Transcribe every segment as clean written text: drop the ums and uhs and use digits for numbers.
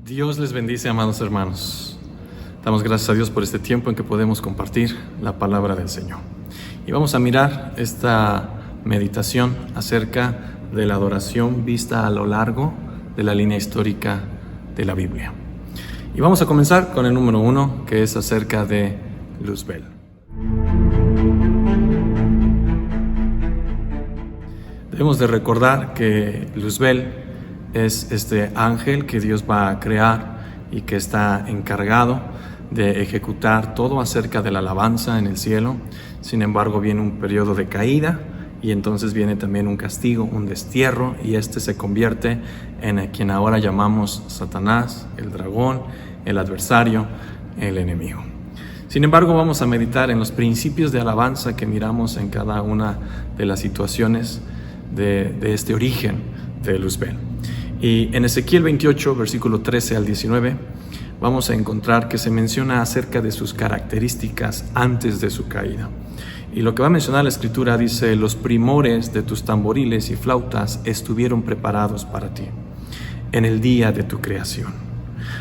Dios les bendice, amados hermanos. Damos gracias a Dios por este tiempo en que podemos compartir la palabra del Señor. Y vamos a mirar esta meditación acerca de la adoración vista a lo largo de la línea histórica de la Biblia. Y vamos a comenzar con el número 1, que es acerca de Luzbel. Debemos de recordar que Luzbel es este ángel que Dios va a crear y que está encargado de ejecutar todo acerca de la alabanza en el cielo. Sin embargo, viene un periodo de caída y entonces viene también un castigo, un destierro, y este se convierte en quien ahora llamamos Satanás, el dragón, el adversario, el enemigo. Sin embargo, vamos a meditar en los principios de alabanza que miramos en cada una de las situaciones de este origen de Luzbel. Y en Ezequiel 28, versículo 13 al 19, vamos a encontrar que se menciona acerca de sus características antes de su caída. Y lo que va a mencionar la Escritura dice: los primores de tus tamboriles y flautas estuvieron preparados para ti en el día de tu creación.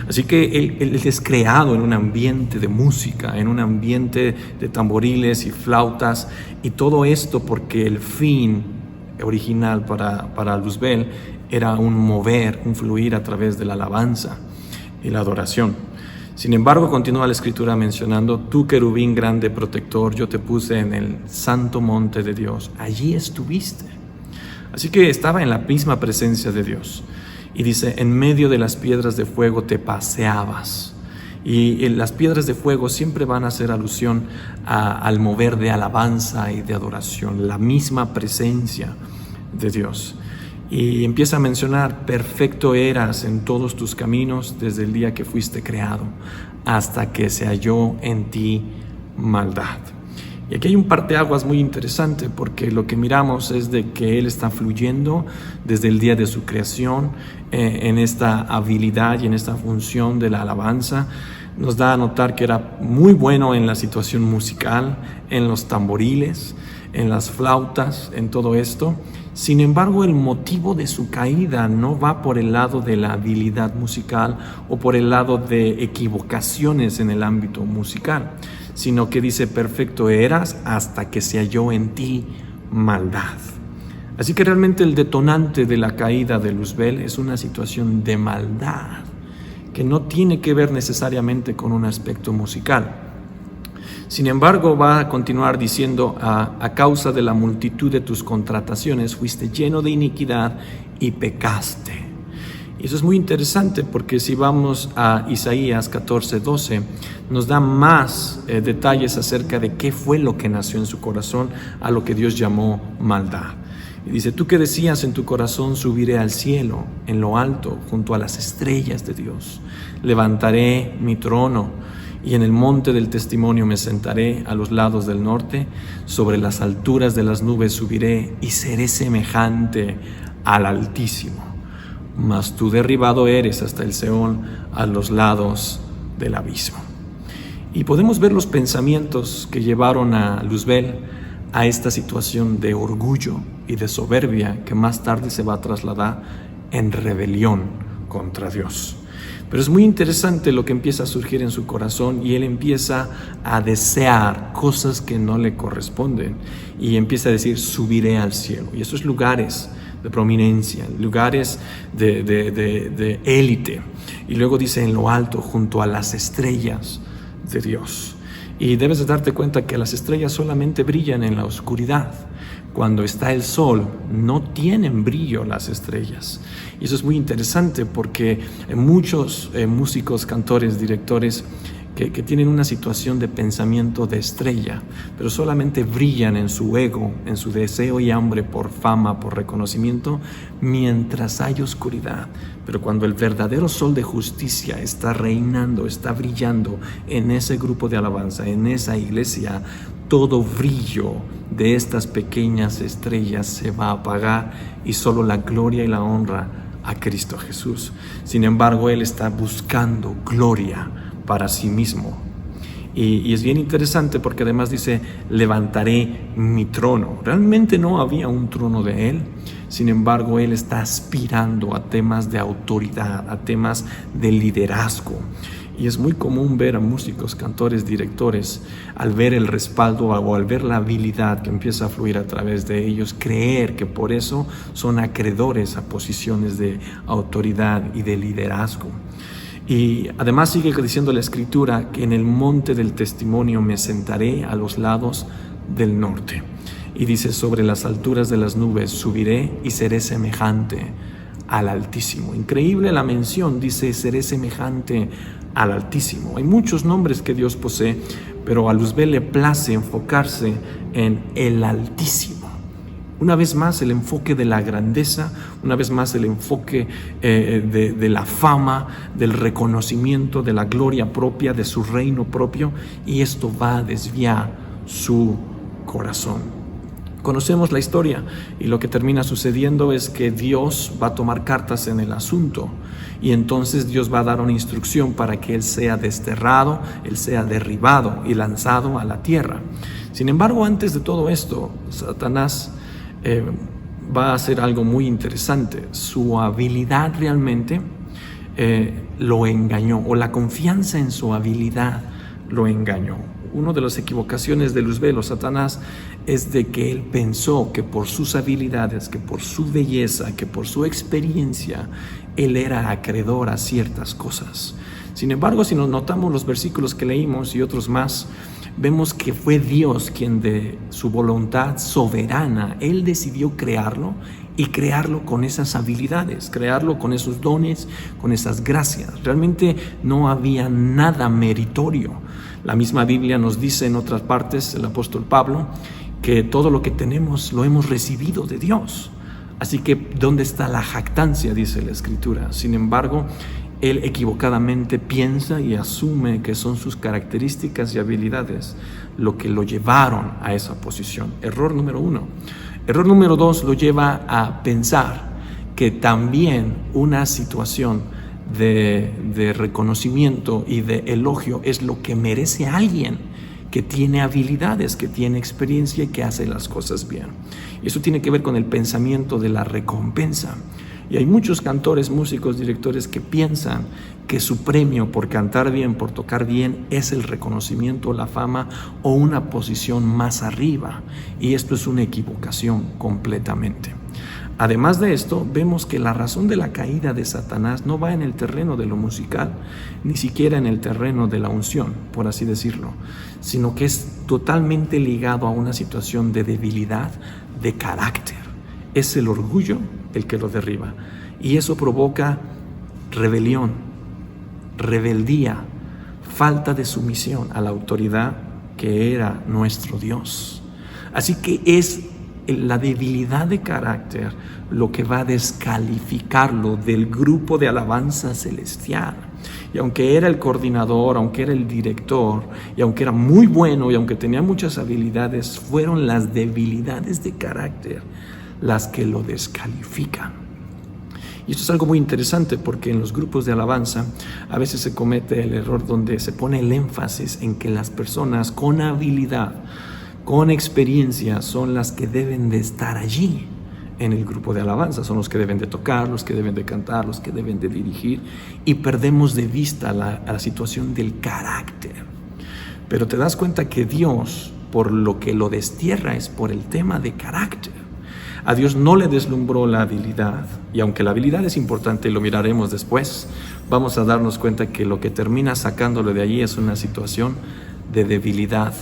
Así que él es creado en un ambiente de música, en un ambiente de tamboriles y flautas, y todo esto porque el fin original para Luzbel era un mover, un fluir a través de la alabanza y la adoración. Sin embargo, continúa la Escritura mencionando: tú, querubín grande protector, yo te puse en el santo monte de Dios, allí estuviste. Así que estaba en la misma presencia de Dios. Y dice: en medio de las piedras de fuego te paseabas. Y las piedras de fuego siempre van a hacer alusión al mover de alabanza y de adoración, la misma presencia de Dios. Y empieza a mencionar: perfecto eras en todos tus caminos desde el día que fuiste creado, hasta que se halló en ti maldad. Y aquí hay un parteaguas muy interesante, porque lo que miramos es de que Él está fluyendo desde el día de su creación en esta habilidad y en esta función de la alabanza. Nos da a notar que era muy bueno en la situación musical, en los tamboriles, en las flautas, en todo esto. Sin embargo, el motivo de su caída no va por el lado de la habilidad musical o por el lado de equivocaciones en el ámbito musical, sino que dice: perfecto eras hasta que se halló en ti maldad. Así que realmente el detonante de la caída de Luzbel es una situación de maldad que no tiene que ver necesariamente con un aspecto musical. Sin embargo, va a continuar diciendo: a causa de la multitud de tus contrataciones fuiste lleno de iniquidad y pecaste. Y eso es muy interesante, porque si vamos a Isaías 14:12, nos da más detalles acerca de qué fue lo que nació en su corazón a lo que Dios llamó maldad. Y dice: tú que decías en tu corazón, subiré al cielo, en lo alto, junto a las estrellas de Dios. Levantaré mi trono y en el monte del testimonio me sentaré a los lados del norte. Sobre las alturas de las nubes subiré y seré semejante al Altísimo. Mas tú derribado eres hasta el Seol, a los lados del abismo. Y podemos ver los pensamientos que llevaron a Luzbel a esta situación de orgullo y de soberbia, que más tarde se va a trasladar en rebelión contra Dios. Pero es muy interesante lo que empieza a surgir en su corazón, y él empieza a desear cosas que no le corresponden, y empieza a decir: subiré al cielo. Y esos lugares de prominencia, lugares de élite. Y luego dice: en lo alto, junto a las estrellas de Dios. Y debes de darte cuenta que las estrellas solamente brillan en la oscuridad. Cuando está el sol, no tienen brillo las estrellas. Y eso es muy interesante, porque muchos músicos, cantores, directores que tienen una situación de pensamiento de estrella, pero solamente brillan en su ego, en su deseo y hambre por fama, por reconocimiento, mientras hay oscuridad. Pero cuando el verdadero sol de justicia está reinando, está brillando en ese grupo de alabanza, en esa iglesia, todo brillo de estas pequeñas estrellas se va a apagar, y solo la gloria y la honra a Cristo Jesús. Sin embargo, Él está buscando gloria para sí mismo. Y es bien interesante, porque además dice: levantaré mi trono. Realmente no había un trono de Él, Sin embargo, él está aspirando a temas de autoridad, a temas de liderazgo. Y es muy común ver a músicos, cantores, directores, al ver el respaldo o al ver la habilidad que empieza a fluir a través de ellos, creer que por eso son acreedores a posiciones de autoridad y de liderazgo. Y además sigue diciendo la Escritura que en el monte del testimonio me sentaré a los lados del norte. Y dice, sobre las alturas de las nubes subiré y seré semejante al Altísimo. Increíble la mención, dice, seré semejante al Altísimo. Hay muchos nombres que Dios posee, pero a Luzbel le place enfocarse en el Altísimo. Una vez más el enfoque de la grandeza, una vez más el enfoque de la fama, del reconocimiento, de la gloria propia, de su reino propio, y esto va a desviar su corazón. Conocemos la historia y lo que termina sucediendo es que Dios va a tomar cartas en el asunto y entonces Dios va a dar una instrucción para que él sea desterrado, él sea derribado y lanzado a la tierra. Sin embargo, antes de todo esto, Satanás va a hacer algo muy interesante. Su habilidad realmente lo engañó, o la confianza en su habilidad lo engañó. Una de las equivocaciones de Luzbel o Satanás es de que él pensó que por sus habilidades, que por su belleza, que por su experiencia, él era acreedor a ciertas cosas. Sin embargo, si nos notamos los versículos que leímos y otros más, vemos que fue Dios quien de su voluntad soberana, él decidió crearlo y crearlo con esas habilidades, crearlo con esos dones, con esas gracias. Realmente no había nada meritorio. La misma Biblia nos dice en otras partes, el apóstol Pablo, que todo lo que tenemos lo hemos recibido de Dios. Así que, ¿dónde está la jactancia?, dice la Escritura. Sin embargo, él equivocadamente piensa y asume que son sus características y habilidades lo que lo llevaron a esa posición. Error número 1. Error número 2 lo lleva a pensar que también una situación de reconocimiento y de elogio es lo que merece a alguien que tiene habilidades, que tiene experiencia y que hace las cosas bien. Y eso tiene que ver con el pensamiento de la recompensa. Y hay muchos cantores, músicos, directores que piensan que su premio por cantar bien, por tocar bien, es el reconocimiento, la fama o una posición más arriba. Y esto es una equivocación completamente. Además de esto, vemos que la razón de la caída de Satanás no va en el terreno de lo musical, ni siquiera en el terreno de la unción, por así decirlo, sino que es totalmente ligado a una situación de debilidad de carácter. Es el orgullo el que lo derriba, y eso provoca rebelión, rebeldía, falta de sumisión a la autoridad que era nuestro Dios. Así que es la debilidad de carácter lo que va a descalificarlo del grupo de alabanza celestial. Y aunque era el coordinador, aunque era el director, y aunque era muy bueno, y aunque tenía muchas habilidades, fueron las debilidades de carácter las que lo descalifican. Y esto es algo muy interesante porque en los grupos de alabanza a veces se comete el error donde se pone el énfasis en que las personas con habilidad, con experiencia, son las que deben de estar allí en el grupo de alabanza, son los que deben de tocar, los que deben de cantar, los que deben de dirigir, y perdemos de vista la situación del carácter. Pero te das cuenta que Dios, por lo que lo destierra, es por el tema de carácter. A Dios no le deslumbró la habilidad, y aunque la habilidad es importante y lo miraremos después, vamos a darnos cuenta que lo que termina sacándolo de allí es una situación de debilidad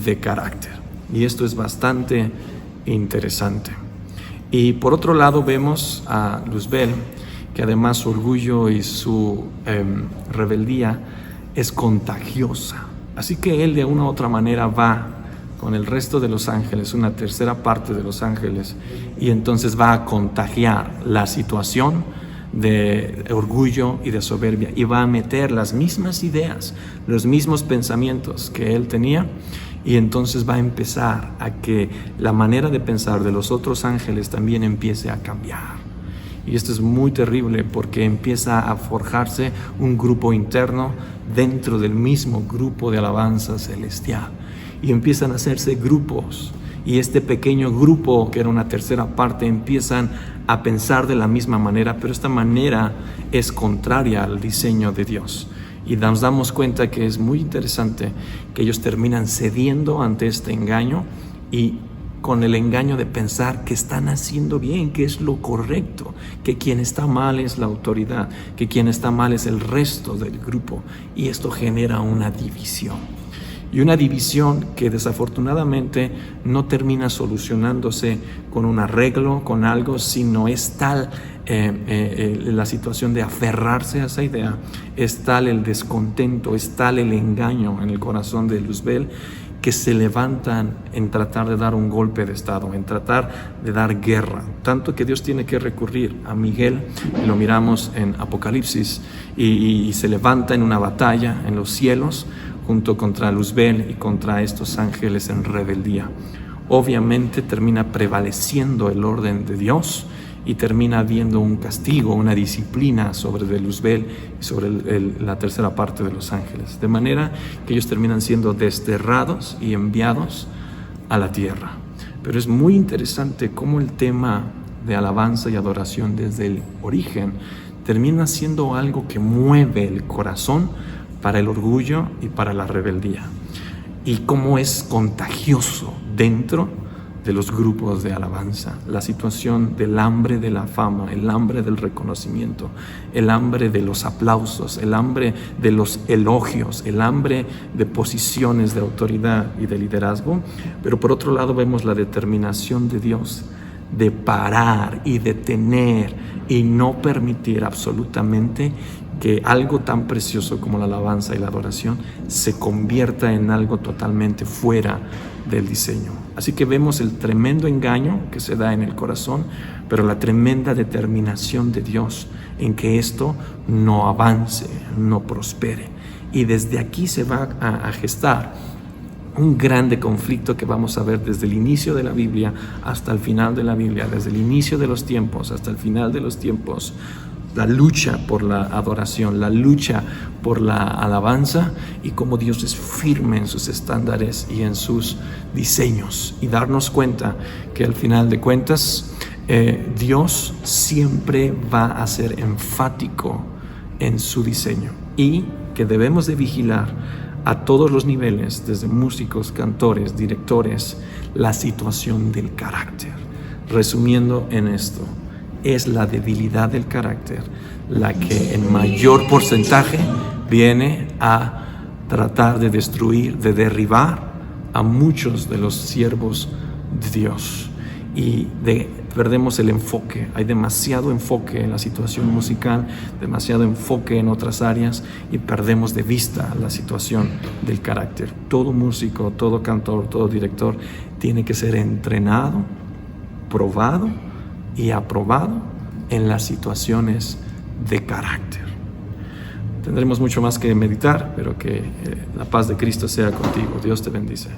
de carácter. Y esto es bastante interesante. Y por otro lado vemos a Luzbel, que además su orgullo y su rebeldía es contagiosa. Así que él de una u otra manera va con el resto de los ángeles, una tercera parte de los ángeles, y entonces va a contagiar la situación de orgullo y de soberbia, y va a meter las mismas ideas, los mismos pensamientos que él tenía, y entonces va a empezar a que la manera de pensar de los otros ángeles también empiece a cambiar. Y esto es muy terrible porque empieza a forjarse un grupo interno dentro del mismo grupo de alabanza celestial. Y empiezan a hacerse grupos y este pequeño grupo, que era una tercera parte, empiezan a pensar de la misma manera, pero esta manera es contraria al diseño de Dios. Y nos damos cuenta que es muy interesante que ellos terminan cediendo ante este engaño y con el engaño de pensar que están haciendo bien, que es lo correcto, que quien está mal es la autoridad, que quien está mal es el resto del grupo, y esto genera una división. Y una división que desafortunadamente no termina solucionándose con un arreglo, con algo, sino es tal la situación de aferrarse a esa idea, es tal el descontento, es tal el engaño en el corazón de Luzbel, que se levantan en tratar de dar un golpe de estado, en tratar de dar guerra, tanto que Dios tiene que recurrir a Miguel, y lo miramos en Apocalipsis, y se levanta en una batalla en los cielos junto contra Luzbel y contra estos ángeles en rebeldía. Obviamente termina prevaleciendo el orden de Dios y termina habiendo un castigo, una disciplina sobre Luzbel y sobre la tercera parte de los ángeles, de manera que ellos terminan siendo desterrados y enviados a la tierra. Pero es muy interesante cómo el tema de alabanza y adoración desde el origen termina siendo algo que mueve el corazón para el orgullo y para la rebeldía, y cómo es contagioso dentro de los grupos de alabanza, la situación del hambre de la fama, el hambre del reconocimiento, el hambre de los aplausos, el hambre de los elogios, el hambre de posiciones de autoridad y de liderazgo. Pero por otro lado vemos la determinación de Dios de parar y detener y no permitir absolutamente que algo tan precioso como la alabanza y la adoración se convierta en algo totalmente fuera del diseño. Así que vemos el tremendo engaño que se da en el corazón, pero la tremenda determinación de Dios en que esto no avance, no prospere. Y desde aquí se va a gestar un grande conflicto que vamos a ver desde el inicio de la Biblia hasta el final de la Biblia, desde el inicio de los tiempos hasta el final de los tiempos. La lucha por la adoración, la lucha por la alabanza, y cómo Dios es firme en sus estándares y en sus diseños, y darnos cuenta que al final de cuentas Dios siempre va a ser enfático en su diseño, y que debemos de vigilar a todos los niveles, desde músicos, cantores, directores, la situación del carácter. Resumiendo en esto, es la debilidad del carácter la que en mayor porcentaje viene a tratar de destruir, de derribar a muchos de los siervos de Dios, y perdemos el enfoque. Hay demasiado enfoque en la situación musical, demasiado enfoque en otras áreas, y perdemos de vista la situación del carácter. Todo músico, todo cantor, todo director tiene que ser entrenado, probado y aprobado en las situaciones de carácter. Tendremos mucho más que meditar, pero que la paz de Cristo sea contigo. Dios te bendice.